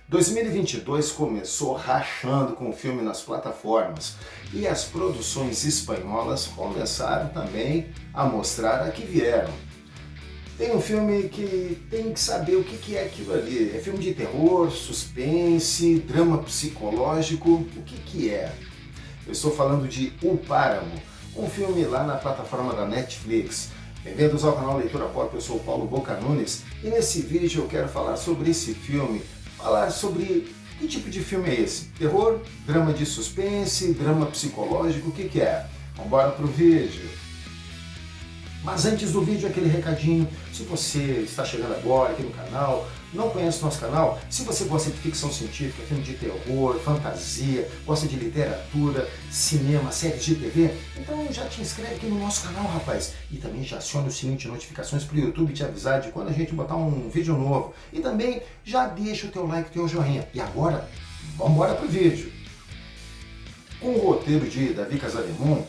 2022 começou rachando com o filme nas plataformas e as produções espanholas começaram também a mostrar a que vieram. Tem um filme que tem que saber o que é aquilo ali. É filme de terror, suspense, drama psicológico, o que é? Eu estou falando de O Páramo, um filme lá na plataforma da Netflix. Bem-vindos ao canal Leitura Pop, eu sou o Paulo Boca Nunes e nesse vídeo eu quero falar sobre esse filme, falar sobre que tipo de filme é esse? Terror, drama de suspense, drama psicológico, o que é? Vamos embora pro vídeo. Mas antes do vídeo, aquele recadinho, se você está chegando agora aqui no canal, não conhece o nosso canal, se você gosta de ficção científica, filme de terror, fantasia, gosta de literatura, cinema, séries de TV, então já te inscreve aqui no nosso canal, rapaz. E também já aciona o sininho de notificações para o YouTube te avisar de quando a gente botar um vídeo novo. E também já deixa o teu like, o teu joinha. E agora, vamos embora pro vídeo. Com o roteiro de David Casademonte,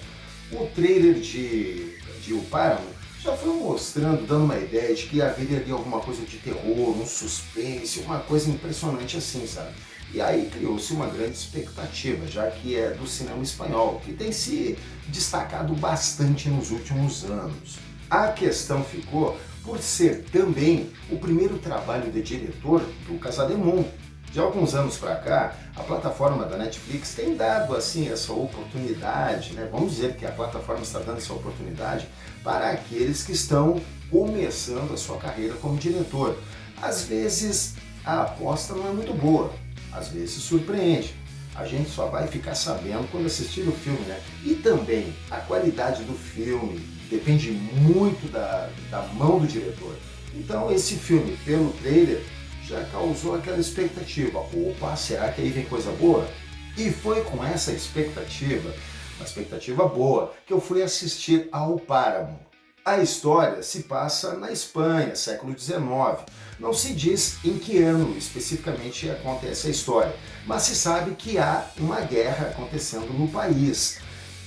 o trailer de O Páramo já foi mostrando, dando uma ideia de que haveria ali alguma coisa de terror, um suspense, uma coisa impressionante assim, sabe? E aí criou-se uma grande expectativa, já que é do cinema espanhol, que tem se destacado bastante nos últimos anos. A questão ficou por ser também o primeiro trabalho de diretor do Casademonte. De alguns anos para cá, a plataforma da Netflix tem dado assim essa oportunidade, né? Vamos dizer que a plataforma está dando essa oportunidade para aqueles que estão começando a sua carreira como diretor. Às vezes a aposta não é muito boa, às vezes surpreende. A gente só vai ficar sabendo quando assistir o filme, né? E também a qualidade do filme depende muito da mão do diretor. Então esse filme, pelo trailer, já causou aquela expectativa. Opa, será que aí vem coisa boa? E foi com essa expectativa, uma expectativa boa, que eu fui assistir ao Páramo. A história se passa na Espanha, século XIX. Não se diz em que ano especificamente acontece a história, mas se sabe que há uma guerra acontecendo no país.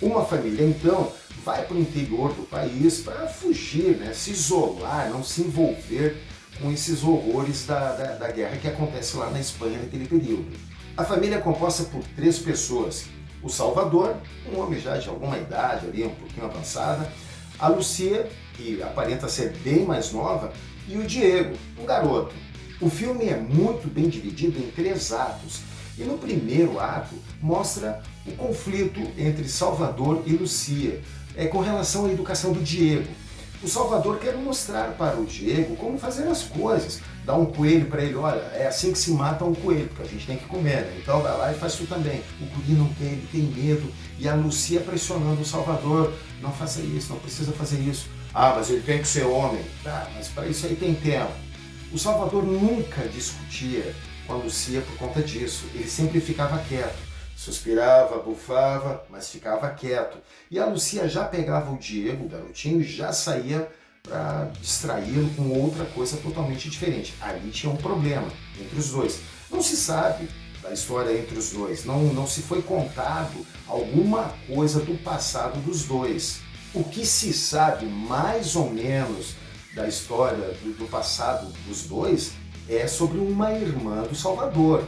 Uma família, então, vai para o interior do país para fugir, né, se isolar, não se envolver com esses horrores da guerra que acontece lá na Espanha naquele período. A família é composta por 3 pessoas. O Salvador, um homem já de alguma idade, ali um pouquinho avançada, a Lucia, que aparenta ser bem mais nova, e o Diego, um garoto. O filme é muito bem dividido em 3 atos, e no primeiro ato mostra o conflito entre Salvador e Lucia, com relação à educação do Diego. O Salvador quer mostrar para o Diego como fazer as coisas, dá um coelho para ele, olha, é assim que se mata um coelho, porque a gente tem que comer, né? Então vai lá e faz tu também. O guri não quer, ele tem medo, e a Lucia pressionando o Salvador, não faça isso, não precisa fazer isso. Ah, mas ele tem que ser homem. Tá, mas para isso aí tem tempo. O Salvador nunca discutia com a Lucia por conta disso, ele sempre ficava quieto. Suspirava, bufava, mas ficava quieto. E a Lucia já pegava o Diego, o garotinho, e já saía para distraí-lo com outra coisa totalmente diferente. Ali tinha um problema entre os dois. Não se sabe da história entre os dois, não se foi contado alguma coisa do passado dos dois. O que se sabe mais ou menos da história do passado dos dois é sobre uma irmã do Salvador.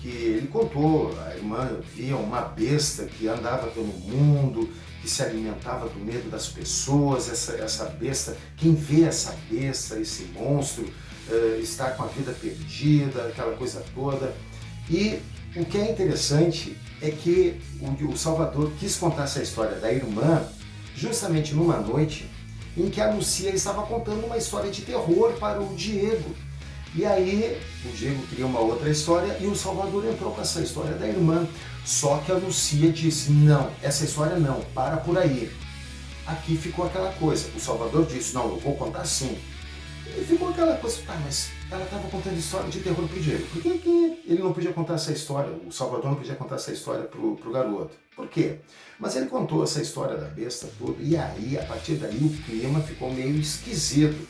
Que ele contou, a irmã via uma besta que andava pelo mundo, que se alimentava do medo das pessoas, essa besta, quem vê essa besta, esse monstro, está com a vida perdida, aquela coisa toda. E o que é interessante é que o Salvador quis contar essa história da irmã justamente numa noite em que a Lucia estava contando uma história de terror para o Diego. E aí o Diego queria uma outra história e o Salvador entrou com essa história da irmã. Só que a Lucia disse, não, essa história não, para por aí. Aqui ficou aquela coisa, o Salvador disse, não, eu vou contar sim. E ficou aquela coisa, tá, mas ela estava contando história de terror pro Diego. Por que ele não podia contar essa história, o Salvador não podia contar essa história pro garoto? Por quê? Mas ele contou essa história da besta toda e aí, a partir daí, o clima ficou meio esquisito.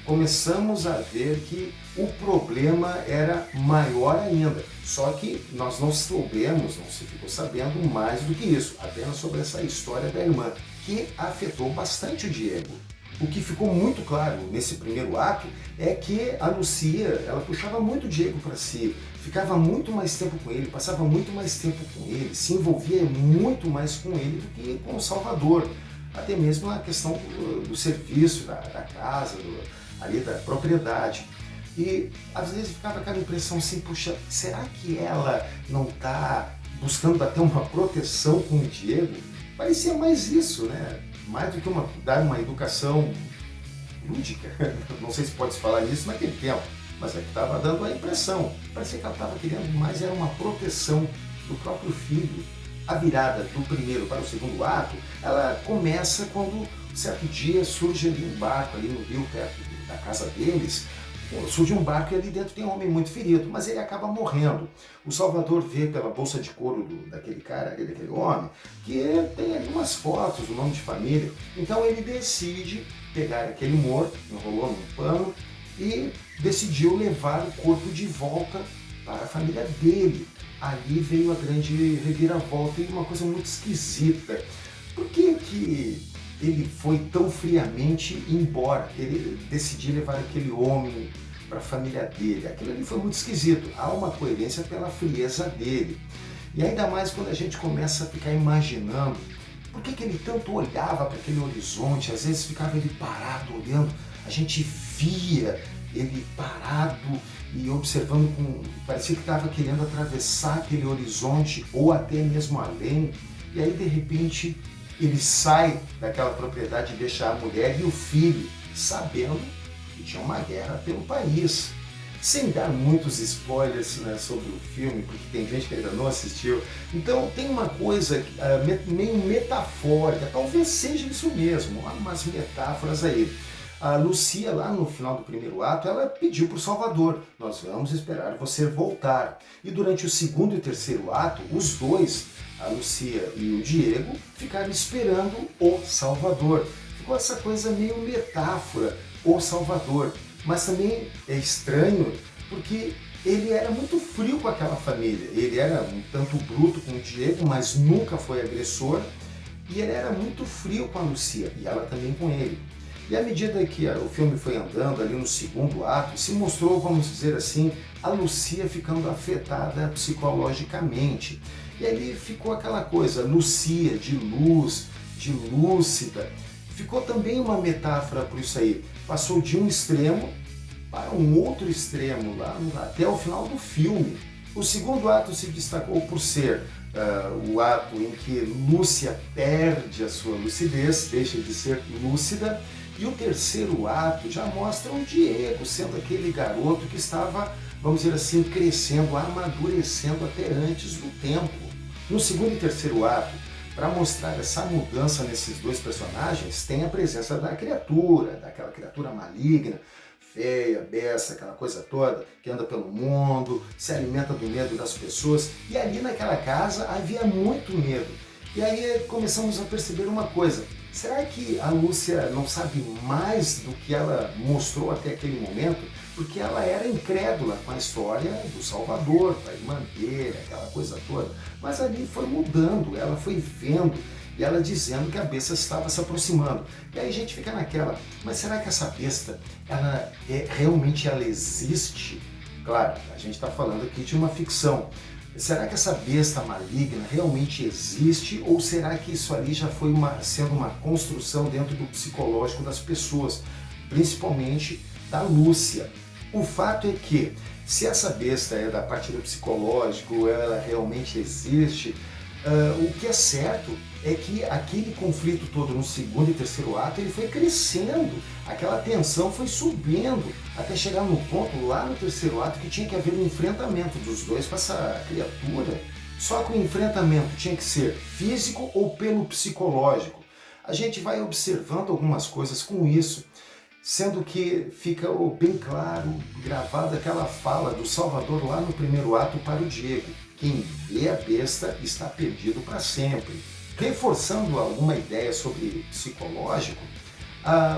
Começamos a ver que o problema era maior ainda. Só que nós não soubemos, não se ficou sabendo mais do que isso, apenas sobre essa história da irmã, que afetou bastante o Diego. O que ficou muito claro nesse primeiro ato é que a Lucia, ela puxava muito o Diego para si, ficava muito mais tempo com ele, passava muito mais tempo com ele, se envolvia muito mais com ele do que com o Salvador. Até mesmo a questão do serviço, da casa, ali da propriedade. E às vezes ficava aquela impressão assim, puxa, será que ela não está buscando até uma proteção com o Diego? Parecia mais isso, né? Mais do que dar uma educação lúdica. Não sei se pode se falar nisso naquele tempo, mas é que estava dando a impressão. Parecia que ela estava querendo mais, era uma proteção do próprio filho. A virada do primeiro para o segundo ato, ela começa quando, certo dia, surge ali um barco ali no rio, perto da casa deles. Surge um barco e ali dentro tem um homem muito ferido, mas ele acaba morrendo. O Salvador vê pela bolsa de couro daquele cara, daquele homem, que tem algumas fotos, o nome de família. Então ele decide pegar aquele morto, enrolou num pano e decidiu levar o corpo de volta para a família dele. Ali veio a grande reviravolta e uma coisa muito esquisita. Por que ele foi tão friamente embora? Ele decidiu levar aquele homem para a família dele. Aquilo ali foi muito esquisito. Há uma coerência pela frieza dele. E ainda mais quando a gente começa a ficar imaginando por que ele tanto olhava para aquele horizonte, às vezes ficava ele parado olhando, a gente via ele parado e observando, parecia que estava querendo atravessar aquele horizonte ou até mesmo além, e aí de repente ele sai daquela propriedade e deixa a mulher e o filho, sabendo que tinha uma guerra pelo país. Sem dar muitos spoilers, né, sobre o filme, porque tem gente que ainda não assistiu. Então tem uma coisa meio metafórica, talvez seja isso mesmo, há umas metáforas aí. A Lucia, lá no final do primeiro ato, ela pediu para o Salvador: nós vamos esperar você voltar. E durante o segundo e terceiro ato, os dois, a Lucia e o Diego, ficaram esperando o Salvador. Ficou essa coisa meio metáfora, o Salvador. Mas também é estranho porque ele era muito frio com aquela família. Ele era um tanto bruto com o Diego, mas nunca foi agressor. E ele era muito frio com a Lucia, e ela também com ele. E à medida que o filme foi andando ali no segundo ato, se mostrou, vamos dizer assim, a Lucia ficando afetada psicologicamente. E ali ficou aquela coisa, Lucia, de luz, de lúcida. Ficou também uma metáfora por isso aí. Passou de um extremo para um outro extremo, lá até o final do filme. O segundo ato se destacou por ser o ato em que Lúcia perde a sua lucidez, deixa de ser lúcida. E o terceiro ato já mostra o Diego sendo aquele garoto que estava, vamos dizer assim, crescendo, amadurecendo até antes do tempo. No segundo e terceiro ato, para mostrar essa mudança nesses dois personagens, tem a presença da criatura, daquela criatura maligna, feia, besta, aquela coisa toda, que anda pelo mundo, se alimenta do medo das pessoas. E ali naquela casa havia muito medo. E aí começamos a perceber uma coisa: será que a Lúcia não sabe mais do que ela mostrou até aquele momento? Porque ela era incrédula com a história do Salvador, da irmã dele, aquela coisa toda. Mas ali foi mudando, ela foi vendo e ela dizendo que a besta estava se aproximando. E aí a gente fica naquela, mas será que essa besta, realmente ela existe? Claro, a gente está falando aqui de uma ficção. Será que essa besta maligna realmente existe, ou será que isso ali já foi sendo uma construção dentro do psicológico das pessoas, principalmente da Lúcia? O fato é que, se essa besta é da parte do psicológico, ela realmente existe, o que é certo é que aquele conflito todo no segundo e terceiro ato, ele foi crescendo, aquela tensão foi subindo, até chegar no ponto lá no terceiro ato que tinha que haver um enfrentamento dos dois com essa criatura. Só que o enfrentamento tinha que ser físico ou pelo psicológico. A gente vai observando algumas coisas com isso, sendo que fica bem claro, gravada aquela fala do Salvador lá no primeiro ato para o Diego: quem vê a besta está perdido para sempre. Reforçando alguma ideia sobre psicológico,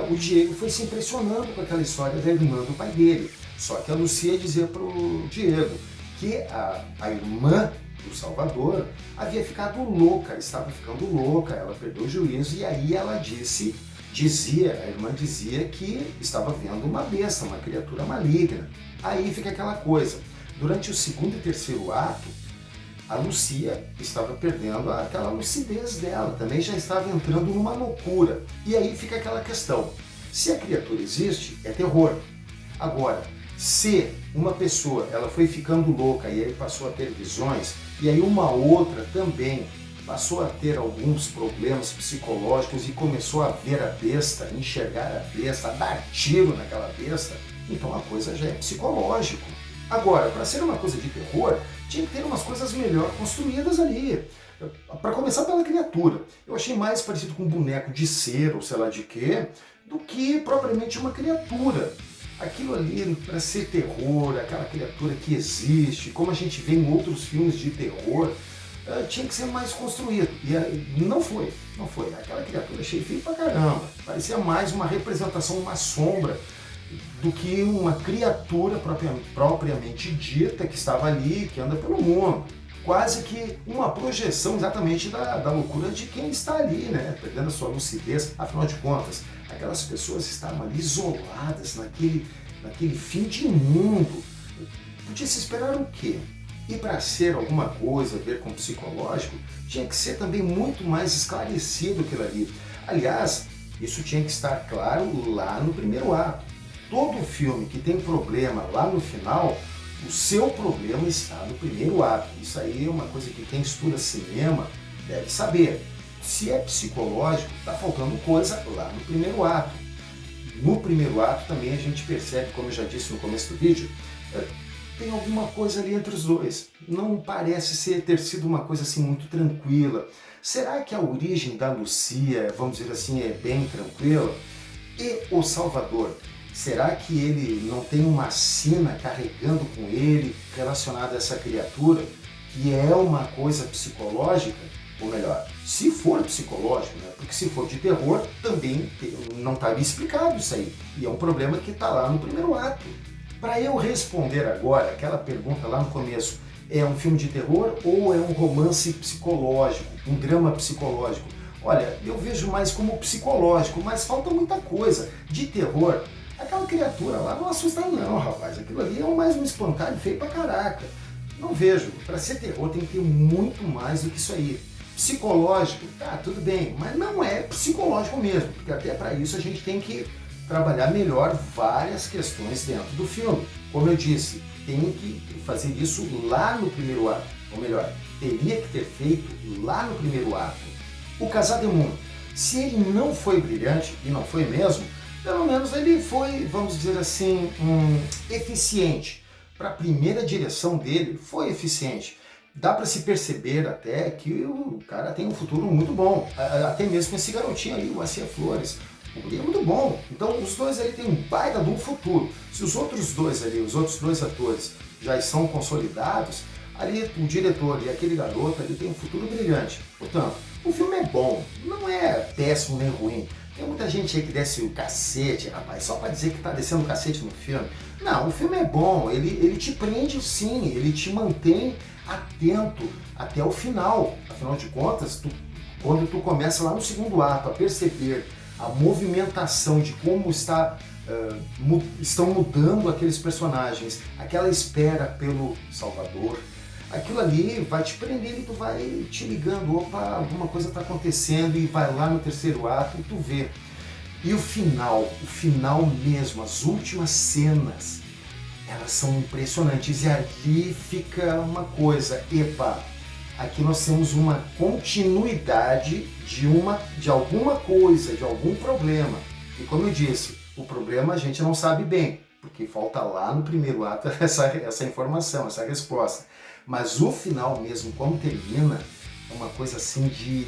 o Diego foi se impressionando com aquela história da irmã do pai dele. Só que a Lucia dizia para o Diego que a irmã do Salvador havia ficado louca, estava ficando louca, ela perdeu o juízo, e aí ela disse A irmã dizia que estava vendo uma besta, uma criatura maligna. Aí fica aquela coisa, durante o segundo e terceiro ato, a Lucia estava perdendo aquela lucidez dela, também já estava entrando numa loucura. E aí fica aquela questão, se a criatura existe, é terror. Agora, se uma pessoa ela foi ficando louca e aí passou a ter visões, e aí uma outra também passou a ter alguns problemas psicológicos e começou a ver a besta, enxergar a besta, a dar tiro naquela besta, então a coisa já é psicológico. Agora, para ser uma coisa de terror, tinha que ter umas coisas melhor construídas ali. Para começar pela criatura. Eu achei mais parecido com um boneco de cera ou sei lá de quê, do que propriamente uma criatura. Aquilo ali, para ser terror, aquela criatura que existe, como a gente vê em outros filmes de terror, tinha que ser mais construído. E não foi. Aquela criatura achei feio pra caramba. Parecia mais uma representação, uma sombra, do que uma criatura propriamente dita que estava ali, que anda pelo mundo. Quase que uma projeção exatamente da loucura de quem está ali, né? Perdendo a sua lucidez. Afinal de contas, aquelas pessoas estavam ali isoladas naquele fim de mundo. Podia se esperar o quê? E para ser alguma coisa a ver com psicológico, tinha que ser também muito mais esclarecido aquilo ali. Aliás, isso tinha que estar claro lá no primeiro ato. Todo filme que tem problema lá no final, o seu problema está no primeiro ato. Isso aí é uma coisa que quem estuda cinema deve saber. Se é psicológico, está faltando coisa lá no primeiro ato. No primeiro ato também a gente percebe, como eu já disse no começo do vídeo, tem alguma coisa ali entre os dois. Não parece ter sido uma coisa assim muito tranquila. Será que a origem da Lucia, vamos dizer assim, é bem tranquila? E o Salvador? Será que ele não tem uma sina carregando com ele relacionada a essa criatura que é uma coisa psicológica? Ou melhor, se for psicológico, né? Porque se for de terror, também não está bem explicado isso aí. E é um problema que está lá no primeiro ato. Para eu responder agora aquela pergunta lá no começo, é um filme de terror ou é um romance psicológico, um drama psicológico? Olha, eu vejo mais como psicológico, mas falta muita coisa. De terror, aquela criatura lá não assusta não, rapaz. Aquilo ali é mais um espantalho feio pra caraca. Não vejo. Para ser terror tem que ter muito mais do que isso aí. Psicológico, tá, tudo bem, mas não é psicológico mesmo, porque até para isso a gente tem que trabalhar melhor várias questões dentro do filme. Como eu disse, tem que fazer isso lá no primeiro ato. Ou melhor, teria que ter feito lá no primeiro ato. O Casademundo, se ele não foi brilhante, e não foi mesmo, pelo menos ele foi, vamos dizer assim, eficiente. Para a primeira direção dele, foi eficiente. Dá para se perceber até que o cara tem um futuro muito bom. Até mesmo com esse garotinho ali, o Acia Flores. O guri é muito bom. Então os dois ali têm um baita de um futuro. Se os outros dois ali, os outros dois atores já estão consolidados, ali o diretor e aquele garoto ali tem um futuro brilhante. Portanto, o filme é bom, não é péssimo nem ruim. Tem muita gente aí que desce o cacete, rapaz, só para dizer que tá descendo o cacete no filme. Não, o filme é bom, ele te prende sim, ele te mantém atento até o final. Afinal de contas, quando tu começa lá no segundo ato a perceber a movimentação de como estão mudando aqueles personagens, aquela espera pelo Salvador, aquilo ali vai te prender e tu vai te ligando, opa, alguma coisa está acontecendo, e vai lá no terceiro ato e tu vê. E o final mesmo, as últimas cenas, elas são impressionantes, e ali fica uma coisa, epa, aqui nós temos uma continuidade de alguma coisa, de algum problema. E como eu disse, o problema a gente não sabe bem, porque falta lá no primeiro ato essa informação, essa resposta. Mas o final mesmo, como termina, é uma coisa assim de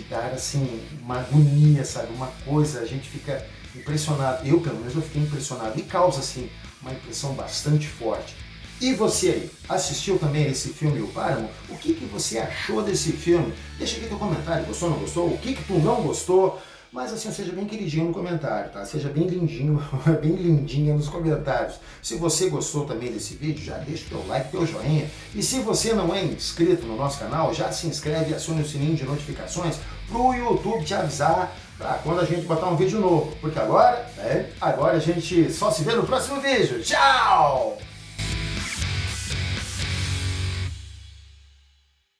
dar assim, uma agonia, sabe? Uma coisa, a gente fica impressionado. Eu, pelo menos, eu fiquei impressionado. E causa, assim, uma impressão bastante forte. E você aí, assistiu também esse filme O Páramo? O que você achou desse filme? Deixa aqui teu comentário, gostou, não gostou? O que tu não gostou? Mas assim, seja bem queridinho no comentário, tá? Seja bem lindinho, bem lindinha nos comentários. Se você gostou também desse vídeo, já deixa o teu like, teu joinha. E se você não é inscrito no nosso canal, já se inscreve e acione o sininho de notificações para o YouTube te avisar para quando a gente botar um vídeo novo, porque agora a gente só se vê no próximo vídeo. Tchau!